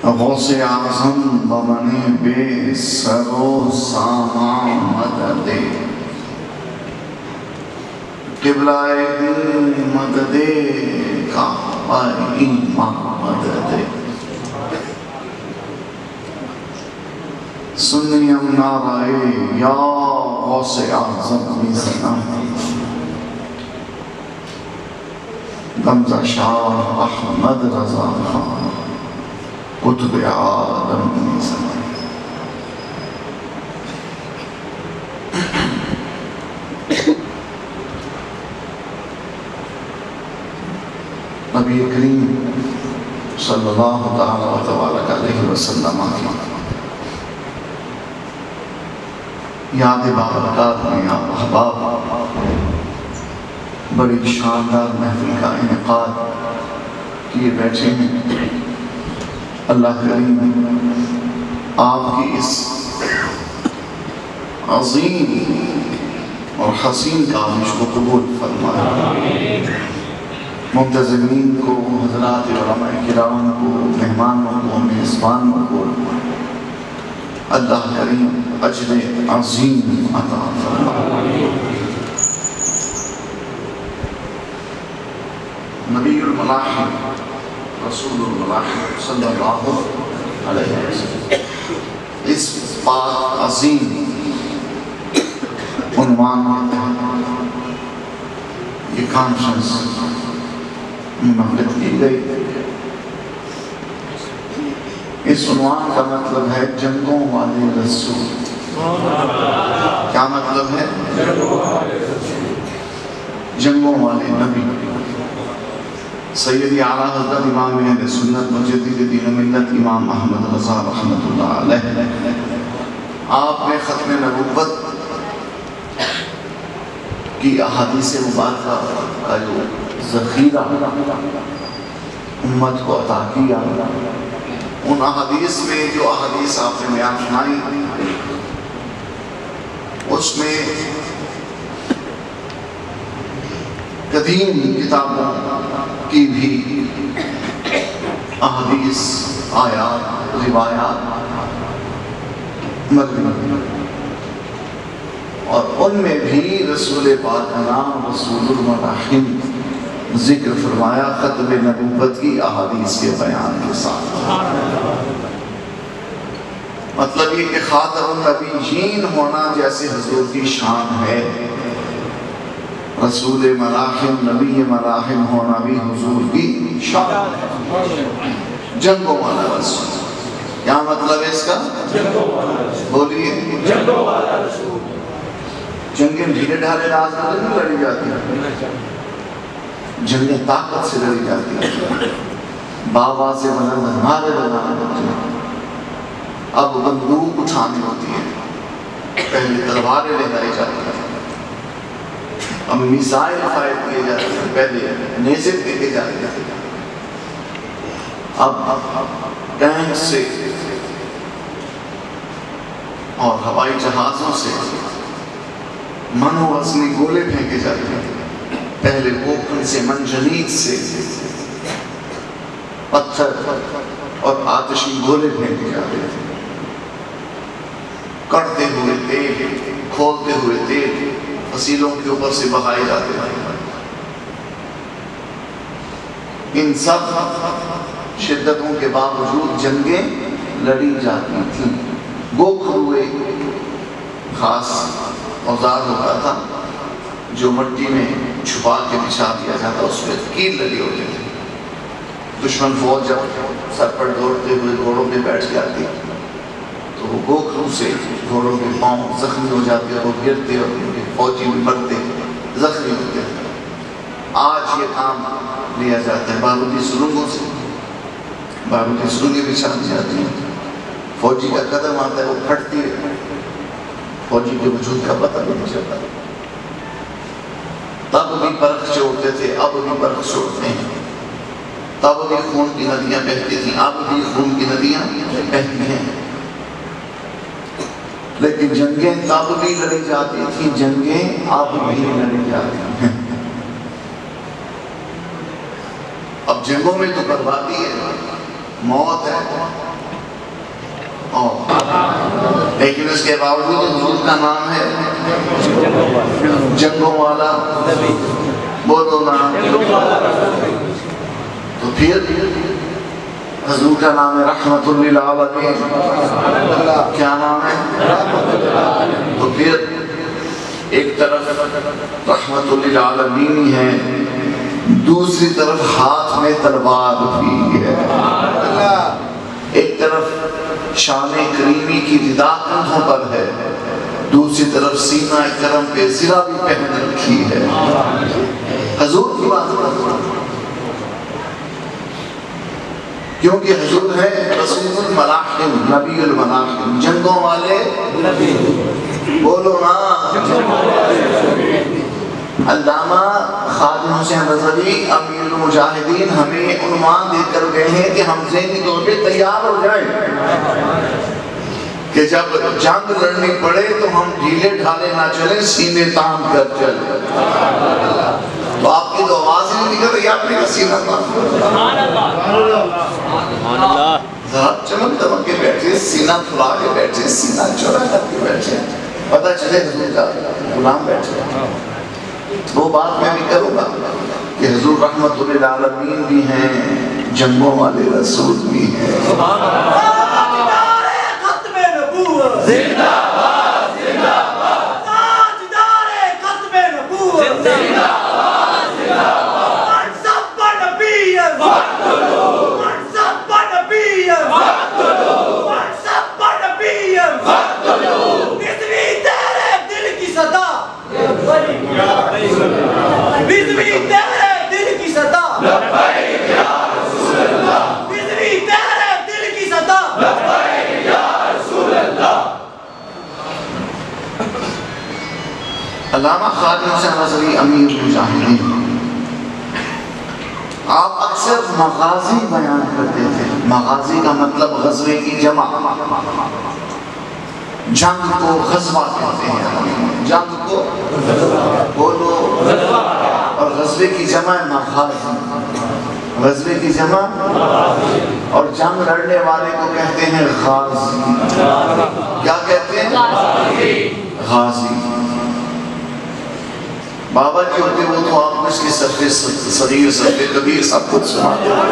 غوث اعظم بمنے بے سر و سامان مدد قبلہ دل مدد کعبہ ایمان مدد سنیم نعرہ یا غوث اعظم میزنا غمزہ شاہ احمد رضا خان قطب عالم میزنا نبی کریم صلی اللہ علیہ وسلم یاد بابرکات میں آپ احباب بڑی شاندار محفل کا انعقاد کیے بیٹھے ہیں۔ اللہ کریم آپ کی اس عظیم اور حسین کاوش کو قبول فرمائے۔ منتظمین کو، حضرات علماء کرام کو، مہمانوں کو، میزبانوں کو اللہ کریم اجر عظیم عطا فرمائے۔ نبی الملاحم رسول الملاحم صلی اللہ علیہ وسلم اس پاک عظیم عنوان کے تحت یہ کانفرنس منعقد کی گئی۔ اس عنوان کا مطلب ہے جنگوں والے رسول۔ کیا مطلب ہے؟ جنگوں والے نبی۔ سیدی اعلیٰ حضرت امام اہل سنت مجدد دین و ملت امام احمد رضا رحمۃ اللہ علیہ، آپ نے ختم نبوت کی احادیث مبارکہ کا جو ذخیرہ امت کو عطا کیا، ان احادیث میں جو احادیث آپ نے بیان سنائی اس میں قدیم کتابوں کی بھی احادیث، آیات، روایات مروی اور ان میں بھی رسول پاک کا نام رسول الملاحم ذکر فرمایا ختم نبوت کی احادیث کے بیان کے ساتھ۔ مطلب یہ کہ خاتم النبیین ہونا جیسے حضور کی شان ہے، رسول ملاحم، نبی ملاحم ہونا بھی حضور کی شان ہے۔ جنگوں والا رسول، کیا مطلب ہے اس کا؟ بولیے، جنگوں والا رسول۔ جنگیں ڈھیلے ڈھالے راز نہیں لڑی جاتی ہیں، جنگیں طاقت سے لڑی جاتی ہیں، بابا سے بلند نعرے لگانے ہوتے ہیں، اب بندوق اٹھانی ہوتی ہے، پہلے تلواریں لہرائی جاتی ہیں، اب میزائل فائر کیے جاتے ہیں، پہلے نیزے پھینکے جاتے ہیں، اب ٹینک سے اور ہوائی جہازوں سے منو وزنی گولے پھینکے جاتے ہیں، پہلے پوکھن سے، منجنیق سے پتھر اور آتشی گولے پھینکے جاتے ہیں، کڑتے ہوئے تیل، کھولتے ہوئے تیل فصیلوں کے اوپر سے بہائے جاتے ہیں۔ ان سب شدتوں کے باوجود جنگیں لڑی جاتی تھیں۔ گوکھروے خاص اوزار ہوتا تھا جو مٹی میں چھپا کے بچھا دیا جاتا، اس میں کیل لگے ہوتے تھے۔ دشمن فوج جب سر پر دوڑتے ہوئے گھوڑوں پہ بیٹھ جاتی تو وہ گوکھرو سے گھوڑوں کے پاؤں زخمی ہو جاتے اور وہ گرتے اور ان کے فوجی بھی مرتے، زخمی ہوتے ہیں۔ آج یہ کام لیا جاتا ہے بارودی سرنگوں سے، بارودی سرنگیں بچھا دی جاتی ہیں، فوجی کا قدم آتا ہے وہ پھٹتی ہے، فوجی کے وجود کا پتہ نہیں چلتا۔ تب بھی برق چھوڑتے تھے، اب بھی برق چھوڑتے ہیں، تب بھی خون کی ندیاں بہتی تھیں، اب بھی خون کی ندیاں بہتی ہیں۔ لیکن جنگیں تب بھی لڑی جاتی تھیں، جنگیں اب بھی لڑی جاتی ہیں۔ اب جنگوں میں تو بربادی ہے، موت ہے، لیکن اس کے باوجود حضور کا نام ہے جنگوں والا، بولو نا، تو پھر حضور کا نام ہے رحمت للعالمین، کیا نام ہے؟ تو پھر ایک طرف رحمت للعالمین ہی ہے، دوسری طرف ہاتھ میں تلوار بھی ہے، ایک طرف شان کریمی کی ردا کندھوں پر ہے، دوسری طرف سینہ کرم پہ زرہ بھی پہن رکھی ہے۔ حضور کی بات کرتا ہوں کیونکہ حضور ہے رسول الملاحم، نبی الملاحم، جنگوں والے بولو نا۔ علامہ خادم حسین رضوی امیر المجاہدین ہمیں عنوان دے کر گئے ہیں کہ ہم ذہنی طور پہ تیار ہو جائیں کہ جب جنگ لڑنی پڑے تو ہم ڈھیلے ڈھالے نہ چلیں، سینے تان کر چلیں۔ تو آپ کی تو آواز ہی نہیں نکل رہی، آپ نے کہا سینہ تان، ذرا چمک دمک کے بیٹھے، سینہ پھلا کے بیٹھے، سینہ چورا کر کے بیٹھے، پتہ چلے حضور کا غلام بیٹھے۔ وہ بات میں بھی کروں گا کہ حضور رحمت للعالمین بھی ہیں، جنگوں والے رسول بھی ہیں۔ تاجدار ختم نبوت زندہ باد، زندہ باد، تاجدار ختم نبوت زندہ باد، زندہ باد، منصب نبی فقتلو، منصب نبی فقتلو، منصب نبی فقتلو، بزمی تیرے دل کی صدا، بزمی تیرے دل کی صدا، لبیک یا رسول اللہ، بزمی تیرے دل کی صدا، لبیک یا رسول اللہ۔ علامہ خادم حسین رضوی امیر المجاہدین آپ اکثر مغازی بیان کرتے تھے۔ مغازی کا مطلب غزوے کی جمع، جنگ کو غزوہ کہتے ہیں، جنگ کو بولو، اور غزوے کی جمع مغازی، غزوے کی جمع، اور جنگ لڑنے والے کو کہتے ہیں غازی۔ کیا کہتے ہیں؟ غازی۔ بابا جی ہوتے وہ تو آپ کو اس کے صفحے صغیر صفحے کبیر سب کچھ سناتے ہیں۔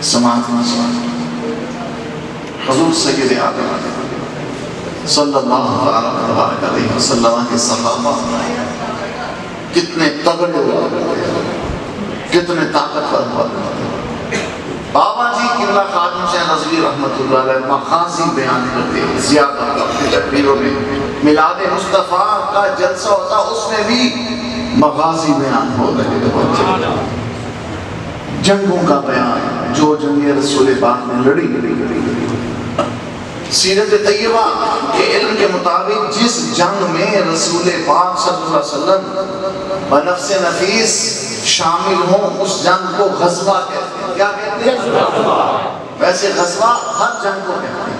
سماعت حضور سید عالم صلی اللہ علیہ وسلم کے صحابہ کتنے تگڑے ہوا کرتے ہیں، کتنے طاقتور ہوا کرتے ہیں۔ بابا جی قبلہ خادم حسین رضوی رحمۃ اللہ علیہ مغازی بیان کرتے ہیں، زیادہ اپنی تقریروں میں میلاد مصطفیٰ کا جلسہ ہوتا اس میں بھی مغازی بیان ہو رہے ہیں، جنگوں کا بیان جو جنگ رسول پاک نے لڑی۔ سیرت طیبہ کے علم کے مطابق جس جنگ میں رسول پاک صلی اللہ علیہ وسلم بنفس نفیس شامل ہوں اس جنگ کو غزوہ کہتے ہیں۔ کیا کہتے ہیں؟ ویسے غزوہ ہر جنگ کو کہتے ہیں،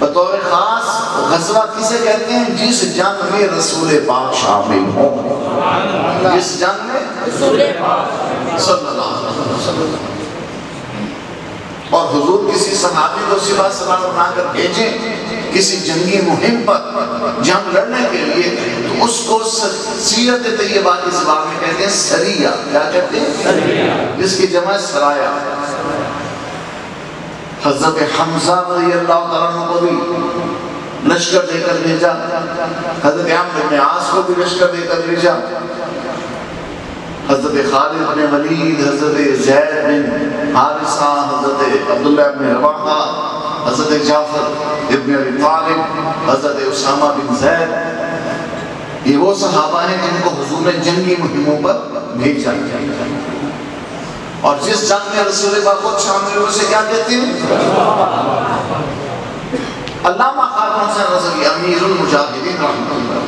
بطور خاص غزوہ کسے کہتے ہیں؟ جس جنگ میں رسول پاک شامل ہوں، جس جنگ میں رسول پاک صلی اللہ علیہ وسلم، اور حضور کسی صحابی کو صبح سلام بنا کر بھیجیں کسی جنگی مہم پر جنگ لڑنے کے لیے، تو اس کو سیرت طیبہ کی زبان میں کہتے ہیں سریہ۔ کیا کہتے ہیں؟ جس کی جمع سرایا۔ حضرت حمزہ رضی اللہ عنہ کو بھی لشکر دے کر بھیجا، حضرت عمرو بن عاص کو بھی لشکر دے کر بھیجا، حضرت خالد بن ولید، حضرت زید بن حارثہ، حضرت عبداللہ بن رواحہ، حضرت جعفر ابن ابی طالب، حضرت اسامہ بن زید، یہ وہ صحابہ ہیں جن کو حضور نے جنگی مہموں پر بھیجا۔ اور جس جنگ میں رسول پاک خود شامل ہوئے اسے کیا کہتے ہیں؟ علامہ خادم حسین رضوی امیر المجاہدین رحمۃ اللہ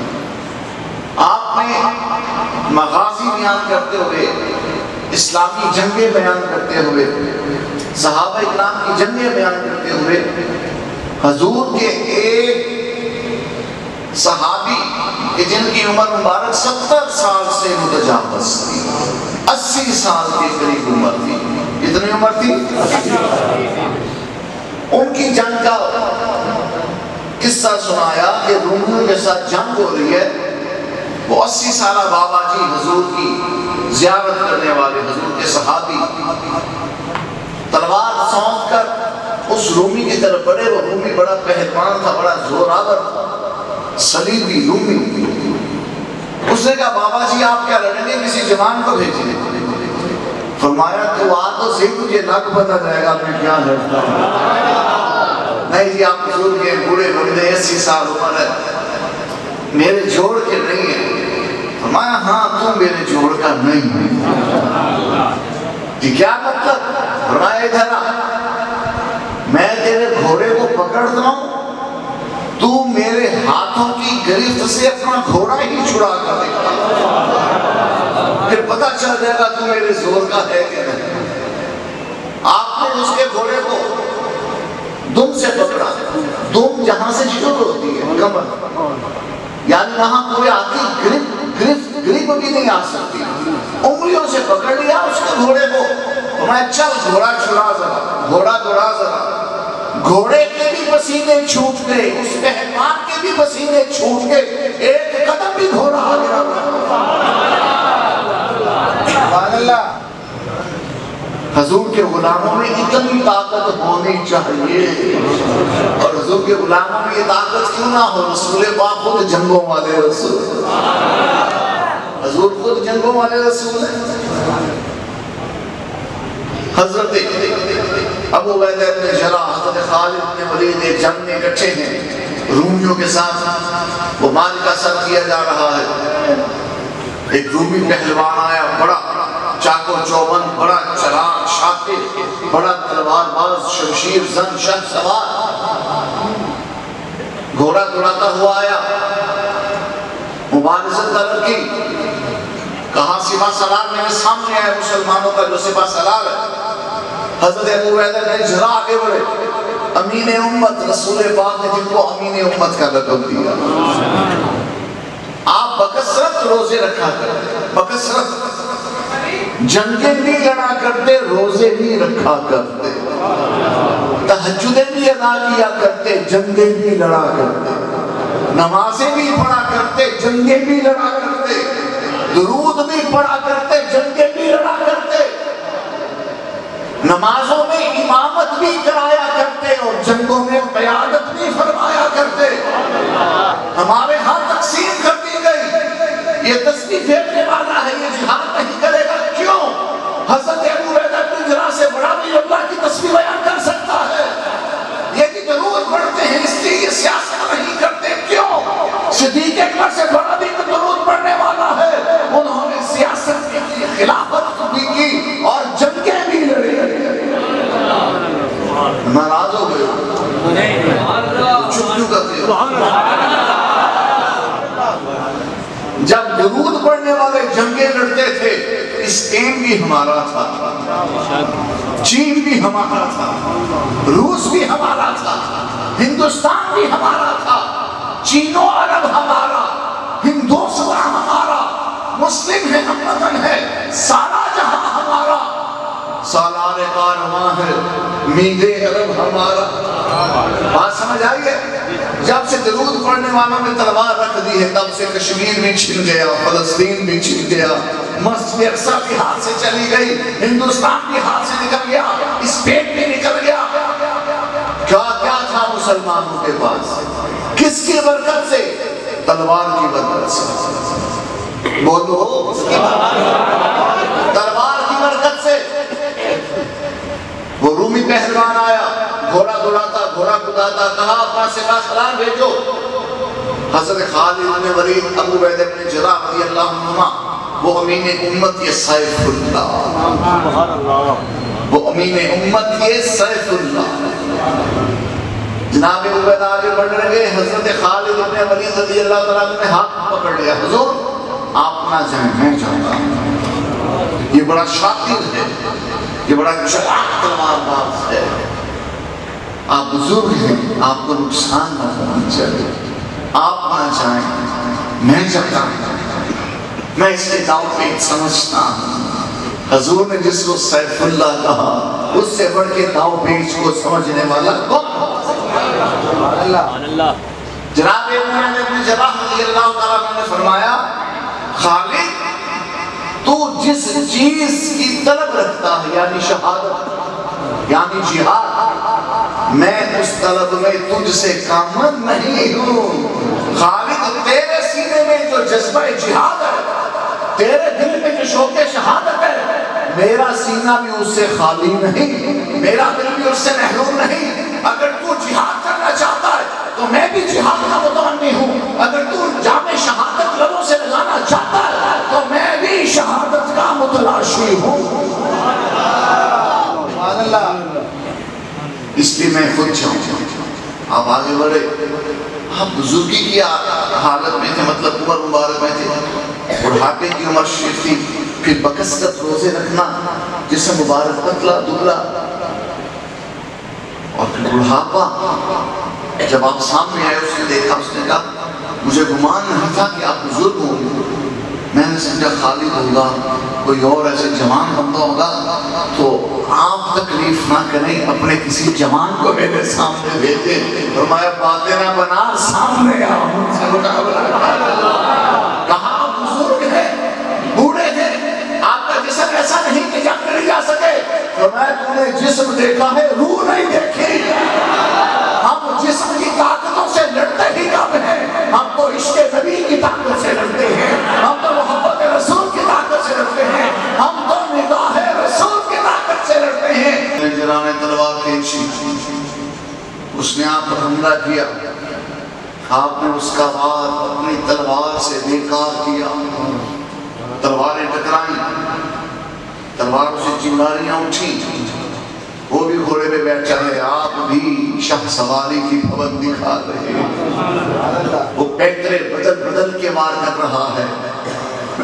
آپ نے مغازی بیان کرتے ہوئے، اسلامی جنگیں بیان کرتے ہوئے، صحابہ اکرام کی جنگیں بیان کرتے ہوئے حضور کے ایک صحابی کہ جن کی عمر مبارک 70 سال سے متجاوز تھی، 80 سال کے قریب عمر تھی. کتنی عمر تھی؟ ان کی جنگ کا قصہ سنایا کہ رومیوں کے ساتھ جنگ ہو رہی ہے. وہ 80 سالہ بابا جی حضور کی زیارت کرنے والے، حضور کے صحابی، تلوار سونت کر اس رومی کی طرف بڑھے. وہ رومی بڑا پہلوان تھا، بڑا زورآور تھا، صلیبی رومی. اس نے کہا بابا جی آپ کیا لڑیں گے؟ کسی جوان کو بھیجیے. فرمایا تو آ تو صحیح، تجھے لگ پتہ جائے گا میں کیا لڑتا ہوں. نہیں جی آپ حضور کے بوڑھے بندے، 80 سال عمر ہے، میرے جوڑ کے نہیں ہے. فرمایا ہاں تم میرے جوڑ کا نہیں ہے. جی کیا مطلب؟ فرمایا ادھر آ، میں تیرے گھوڑے کو پکڑتا ہوں، تو میرے ہاتھوں کی گرفت سے اپنا گھوڑا ہی چھڑا کر دکھا، پھر پتہ چل جائے گا تو میرے زور کا ہے کہ نہیں. آپ نے اس کے گھوڑے کو دم سے پکڑا. دم جہاں سے شروع ہوتی ہے کمر، یعنی وہاں کوئی آتی گرپ بھی نہیں آ سکتی. انگلیوں سے پکڑ لیا اس کے گھوڑے کو. میں چل گھوڑا چھڑا ذرا، گھوڑا دوڑا ذرا. گھوڑے کے بھی پسینے چھوٹ گئے، اس پہلوان کے بھی پسینے چھوٹ گئے. ایک قدم بھی گھوڑا آگے سبحان اللہ. حضور کے غلاموں میں اتنی طاقت ہونی چاہیے، اور حضور کے غلاموں میں یہ طاقت کیوں نہ ہو؟ رسول پاک خود جنگوں والے رسول، حضور خود جنگوں والے رسول ہیں. حضرت ابو عبیدہ بن جراح، حضرت خالد بن ولید ایک جنگ میں اکٹھے ہیں رومیوں کے ساتھ. وہ معرکہ سر کیا جا رہا ہے. ایک رومی پہلوان آیا، بڑا چاقو چوبند، بڑا چلاک شاطر، بڑا تلوار باز، شمشیر زن شہ سوار، گھوڑا دوڑاتا ہوا آیا. مبارزت طلب کی. کہاں سپہ سالار میرے سامنے آیا مسلمانوں کا جو سپہ سالار ہے. حضرت ابو عبیدہ بن جراح آگے بڑھے. امین امت، رسول پاک نے جن کو امین امت کا لقب دیا. آپ بکثرت روزے رکھا کرتے، بکثرت جنگیں بھی لڑا کرتے، روزے بھی رکھا کرتے، تہجدیں بھی ادا کیا کرتے، جنگیں بھی لڑا کرتے، نمازیں بھی پڑھا کرتے، جنگیں بھی لڑا کرتے، درود بھی پڑھا کرتے، جنگیں بھی لڑا کرتے، نمازوں میں امامت بھی کرایا کرتے اور جنگوں میں قیادت بھی فرمایا کرتے. ہمارے ہاں تقسیم کر دی گئی، یہ تسبیح پھیرنے والا ہے، یہ جہاد نہیں کرے گا. کیوں؟ حضرت ابو عبیدہ بن جراح سے بڑا بھی اللہ کی تسبیح بیان کر سکتا ہے. یہ کہ درود پڑھتے ہیں اس لیے یہ سیاست نہیں کرتے. کیوں؟ صدیق اکبر سے بڑا بھی درود پڑھنے والا ہے. انہوں نے سیاست کی، خلافت بھی کی اور جنگیں بھی لڑی. ناراض ہو گئے، چپ کیوں کرتے ہو؟ جب درود پڑھنے والے جنگیں لڑتے تھے، اسپین بھی ہمارا تھا، چین بھی ہمارا تھا، روس بھی ہمارا تھا، ہندوستان بھی ہمارا تھا، چین و عرب ہمارا، ہندوستان ہمارا، مسلم ہے، ہم وطن ہے، سارا جہاں ہمارا، سالار کارواں ہے، میدے عرب ہمارا. بات سمجھ آئی ہے؟ جب سے درود پڑھنے والوں نے تلوار رکھ دی ہے، تب سے کشمیر بھی چھن گیا، فلسطین بھی چھن گیا، مسجد اقصی بھی ہاتھ سے چلی گئی، ہندوستان بھی ہاتھ سے نکل گیا، اسپین بھی نکل گیا. کیا تھا مسلمانوں کے پاس؟ کس کی برکت سے؟ تلوار کی برکت سے. بولو، تلوار کی برکت سے. وہ رومی پہلوان آیا، گھوڑا دوڑاتا، گھوڑا کوداتا، کہا اپنا سپہ سالار بھیجو. حضرت خالد بن ولید، ابو عبیدہ بن جراح رضی اللہ عنہما، وہ امین امت یہ سیف اللہ، وہ امین امت یہ سیف اللہ. جناب ابو عبیدہ آگے بڑھ رہے، حضرت خالد بن ولید رضی اللہ تعالیٰ نے ہاتھ پکڑ لیا. حضور آپ نہ جائیں، میں جاؤں گا. یہ بڑا شاطر ہے، یہ بڑا چلاک تلوار باز ہے. آپ بزرگ ہیں، آپ کو نقصان نہ ہونا چاہیے، آپ نہ جائیں، میں جب میں اس کے داؤ پہ سمجھتا ہوں حضور نے جس کو سیف اللہ کہا اس سے بڑھ کے داؤ پیچ کو سمجھنے والا کون؟ جناب عمر بن جراح رضی اللہ تعالیٰ عنہ نے فرمایا خالد تو جس چیز کی طلب رکھتا ہے یعنی شہادت یعنی جہاد میں اس طلب میں تجھ سے کم نہیں ہوں خالد تیرے سینے میں جو جذبہ جہاد ہے تیرے دل میں جو شوق شہادت ہے میرا سینہ بھی اس سے خالی نہیں میرا دل بھی اس سے محروم نہیں اگر تو جہاد کرنا چاہتا ہے تو میں بھی جہاد کا متمنی ہوں اگر تو جامع شہادت لبوں سے لگانا چاہتا ہے تو میں بھی شہادت کا متلاشی ہوں اس لیے میں خود چاہوں آپ آگے بڑھے آپ بزرگی کی حالت میں تھے مطلب عمر مبارک میں تھے بڑھاپے کی عمر شریف تھی پھر بکثرت روزے رکھنا جسم مبارک پتلا دبلا اور پھر بڑھاپا جب آپ سامنے آئے اس نے دیکھا اس نے کہا مجھے گمان نہیں تھا کہ آپ بزرگ ہوں میں نے سمجھا خالد ہوگا کوئی اور ایسے جوان بندہ ہوگا تو آپ تکلیف نہ کریں اپنے کسی جوان کو میرے سامنے بھیجے فرمایا باتیں نہ بنا سامنے آؤ مجھ سے مقابلہ کہا آپ بزرگ ہیں بوڑھے ہیں آپ کا جسم ایسا نہیں کہ جنگ نہیں جا سکے فرمایا تو نے جسم دیکھا ہے روح نہیں دیکھی ہم جسم کی طاقتوں سے لڑتے ہی کم ہیں ہم تو عشق نبی کی طاقت سے لڑتے ہیں ہم تو محبت رسول کی طاقت سے لڑتے ہیں ہم تو نگاہ رسول کی طاقت سے لڑتے ہیں جناب نے تلوار کھینچی اس نے آپ پر حملہ کیا آپ نے اس کا وار اپنی تلوار سے بیکار کیا تلواریں ٹکرائیں تلواروں سے چنگاریاں اٹھیں وہ بھی گھوڑے پہ بیٹھ چلے آپ بھی شاہ سواری کی پابند دکھا رہے ہیں وہ پیٹرے بدل بدل کے وار کر رہا ہے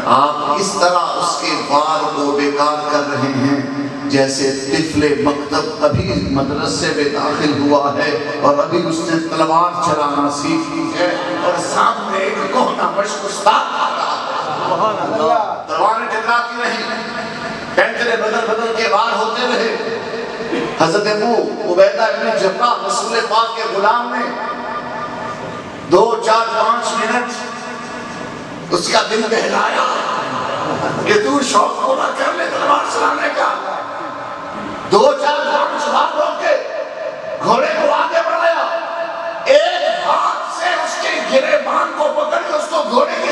آپ اس طرح اس کے وار کو بیکار کر رہے ہیں جیسے طفل مکتب ابھی مدرسے میں داخل ہوا ہے اور ابھی اس نے تلوار چلانا سیکھی ہے اور سامنے ایک کوہنا مشق استاد آ رہا ہے تلواریں ٹکراتی رہیں پیٹرے بدل بدل کے وار ہوتے رہے حضرت ابو عبیدہ ابن جراح رسول پاک کے غلام نے 2 4 5 منٹ اس کا دل بہلایا کہ تو شوق پورا کر لے تلوار چلانے کا 2 4 5 بار روکے گھوڑے کو آگے بڑھایا ایک ہاتھ سے اس کے گرے بان کو پکڑ کے اس کو گھوڑے کے